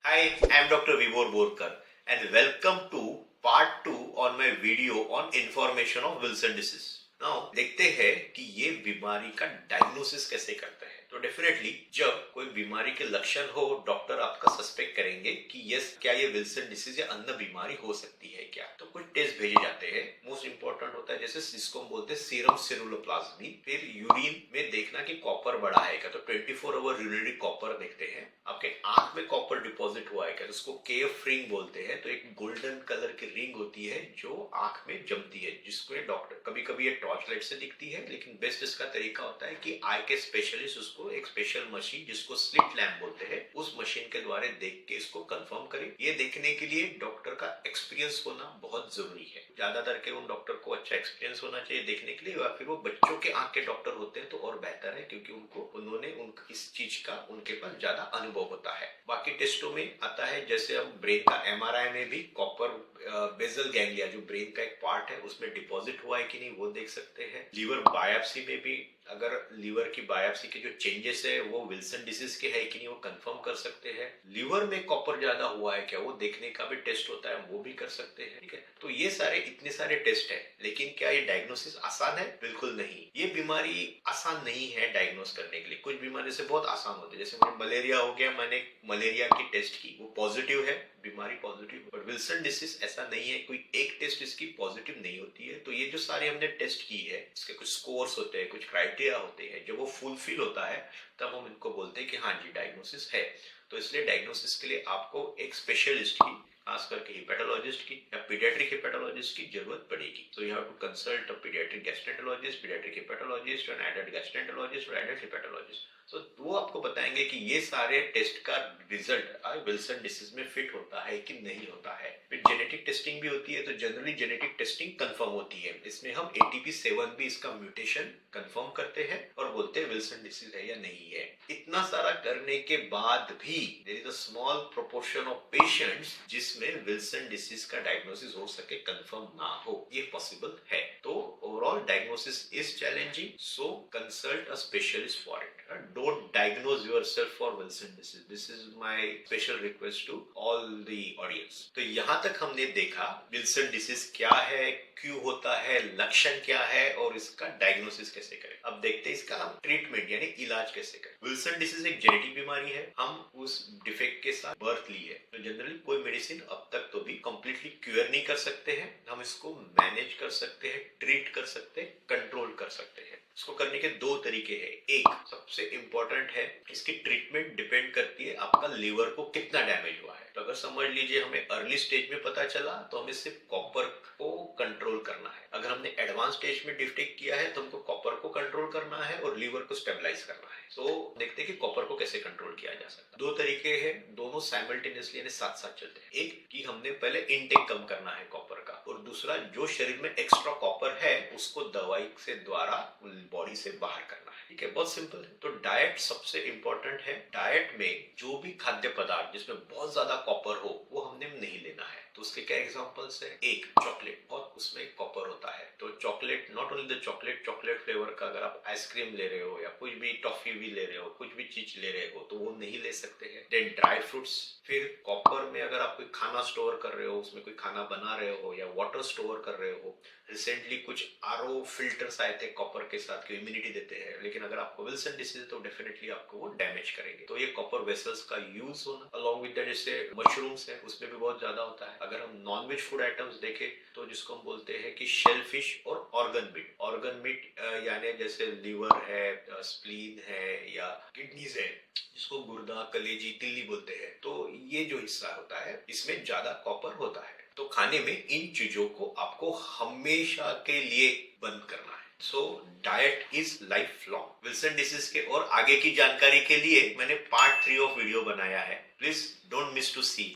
Hi, I'm Dr. Vibhor Borkar and welcome to part 2 on my video on information of Wilson disease. Now देखते हैं कि ये बीमारी का डायग्नोसिस कैसे करते हैं। तो डेफिनेटली जब कोई बीमारी के लक्षण हो, डॉक्टर आपका सस्पेक्ट करेंगे कि यस क्या ये विल्सन डिसीज या अन्य बीमारी हो सकती है क्या, तो कुछ टेस्ट भेजे जाते हैं। मोस्ट इंपॉर्टेंट होता है जैसे जिसको हम बोलते हैं सीरम सेरुलोप्लाज्मी, फिर यूरिन में देखना कि कॉपर बढ़ा है क्या, तो 24 आवर यूरिनरी कॉपर देखते हैं। आपके आंख में कॉपर डिपॉजिट हुआ है क्या, उसको केफ रिंग बोलते हैं। तो एक गोल्डन कलर की रिंग होती है जो आंख में जमती है, जिसको डॉक्टर कभी कभी ये टॉर्च लाइट से दिखती है, लेकिन बेस्ट इसका तरीका होता है कि आई के स्पेशलिस्ट उसको एक स्पेशल मशीन जिसको स्लिट लैम्प बोलते हैं, उस मशीन के द्वारा देख के इसको कंफर्म करें। ये देखने के लिए डॉक्टर का एक्सपीरियंस होना बहुत जरूरी है। ज्यादातर के उन डॉक्टर को अच्छा एक्सपीरियंस होना चाहिए देखने के लिए, या फिर वो बच्चों के आंख के डॉक्टर होते हैं तो और बेहतर है, क्योंकि उन्होंने इस चीज का उनके पास ज्यादा अनुभव होता है। बाकी टेस्टों में आता है जैसे हम ब्रेन का एमआरआई में भी कॉपर बेजल गैंग्लिया जो ब्रेन का एक पार्ट है उसमें डिपॉजिट हुआ है कि नहीं वो देख सकते हैं। लीवर बायोप्सी में भी अगर लीवर की बायोप्सी के जो चेंजेस है वो विल्सन डिसीज के है कि नहीं वो कंफर्म कर सकते हैं। लीवर में कॉपर ज्यादा हुआ है क्या वो देखने का भी टेस्ट होता है, वो भी कर सकते हैं। ठीक है, तो ये इतने सारे टेस्ट है, लेकिन क्या ये डायग्नोसिस आसान है? बिल्कुल नहीं। ये बीमारी आसान नहीं है डायग्नोस करने के लिए। कुछ बीमारी से बहुत आसान होती है, जैसे मुझे मलेरिया हो गया, मैंने मलेरिया की टेस्ट की, वो पॉजिटिव है, बीमारी पॉजिटिव। बट विल्सन डिसीज ऐसा नहीं है, कोई एक टेस्ट इसकी पॉजिटिव नहीं होती है। तो ये जो सारे हमने टेस्ट की है इसके कुछ स्कोर्स होते हैं, कुछ क्राइटेरिया होते हैं, जब वो फुलफिल होता है तब हम इनको बोलते हैं कि हाँ जी डायग्नोसिस है। तो इसलिए डायग्नोसिस के लिए आपको एक स्पेशलिस्ट की, खास करके हिपेटोलॉजिस्ट की या पीडियाट्रिक हिपेटोलॉजिस्ट की जरूरत पड़ेगी। तो you have to consult a paediatric gastroenterologist, paediatric hepatologist और एडल्ट गैस्ट्रेंटोलॉजिस्ट और एडल्ट हिपेटोलॉजिस्ट। तो वो आपको बताएंगे कि ये सारे टेस्ट का रिजल्ट विल्सन डिसीज में फिट होता है कि नहीं होता है। फिर जेनेटिक टेस्टिंग भी होती है, तो जनरली जेनेटिक टेस्टिंग कंफर्म होती है। इसमें हम ATP7 भी इसका म्यूटेशन कंफर्म करते हैं और बोलते हैं विल्सन डिसीज है या नहीं है। इतना सारा करने के बाद भी there is a small proportion of patients जिसमें विल्सन डिसीज का डायग्नोसिस हो सके, कंफर्म ना हो, ये पॉसिबल है। तो overall diagnosis is challenging, so consult a specialist for it. Don't diagnose yourself for Wilson disease. This is my special request to all the audience. तो यहाँ तक हमने देखा विल्सन डिसीज क्या है, क्यों होता है, लक्षण क्या है और इसका डायग्नोसिस कैसे करें। अब देखते हैं इसका हम ट्रीटमेंट यानी इलाज कैसे करें। विल्सन डिसीज एक जेनेटिक बीमारी है, हम उस डिफेक्ट के साथ बर्थ ली है, तो जनरली कोई मेडिसिन अब तक तो भी कंप्लीटली क्योर नहीं कर सकते हैं। हम इसको मैनेज कर सकते हैं, ट्रीट कर सकते हैं, कंट्रोल कर सकते हैं। इसको करने के दो तरीके हैं। एक सबसे इंपॉर्टेंट है, इसकी ट्रीटमेंट डिपेंड करती है आपका लीवर को कितना डैमेज हुआ है। तो अगर समझ लीजिए हमें अर्ली स्टेज में पता चला तो हमें सिर्फ कॉपर को कंट्रोल करना है। अगर हमने एडवांस स्टेज में डिटेक्ट किया है तो हमको कॉपर को कंट्रोल करना है और लीवर को स्टेबलाइज करना है। तो देखते हैं कि कॉपर को कैसे कंट्रोल किया जा सकता है। दो तरीके हैं, दोनों साइमल्टेनियसली यानी साथ साथ चलते हैं। एक कि हमने पहले इनटेक कम करना है कॉपर का, और दूसरा जो शरीर में एक्स्ट्रा कॉपर है उसको दवाई से द्वारा बॉडी से बाहर करना है। ठीक है, बहुत सिंपल है। तो डाइट सबसे इंपॉर्टेंट है। डाइट में जो भी खाद्य पदार्थ जिसमें बहुत ज्यादा कॉपर हो वो हमने नहीं लेना है। तो उसके क्या एग्जांपल्स है? एक चॉकलेट, बहुत उसमें कॉपर होता है, तो chocolate, not only the chocolate, chocolate flavour का अगर आप आइसक्रीम ले रहे हो या कुछ भी टॉफी भी ले रहे हो, कुछ भी चीज ले रहे हो तो वो नहीं ले सकते हैं। Then dry fruits. फिर कॉपर में अगर आप कोई खाना स्टोर कर रहे हो, उसमें कोई खाना बना रहे हो या वाटर स्टोर कर रहे हो, रिसेंटली कुछ RO फिल्टर्स आए थे कॉपर के साथ कि इम्यूनिटी देते हैं, लेकिन अगर आपको विल्सन डिसीज तो डेफिनेटली आपको वो डैमेज करेंगे। तो ये कॉपर वेसल्स का यूज होना, अलॉन्ग विद दैट जैसे मशरूम्स है उसमें भी बहुत ज्यादा होता है। अगर हम नॉनवेज फूड आइटम्स देखें तो जिसको हम बोलते हैं कि शेल फिश और ऑर्गन मीट। ऑर्गन मीट यानी जैसे लीवर है, स्प्लीन है या किडनीज है, जिसको गुर्दा, कलेजी, तिल्ली बोलते हैं, तो ये जो हिस्सा होता है इसमें ज्यादा कॉपर होता है। तो खाने में इन चीजों को आपको हमेशा के लिए बंद करना है। So diet is life long. Wilson disease के और आगे की जानकारी के लिए मैंने पार्ट 3 ऑफ वीडियो बनाया है, please don't miss to C.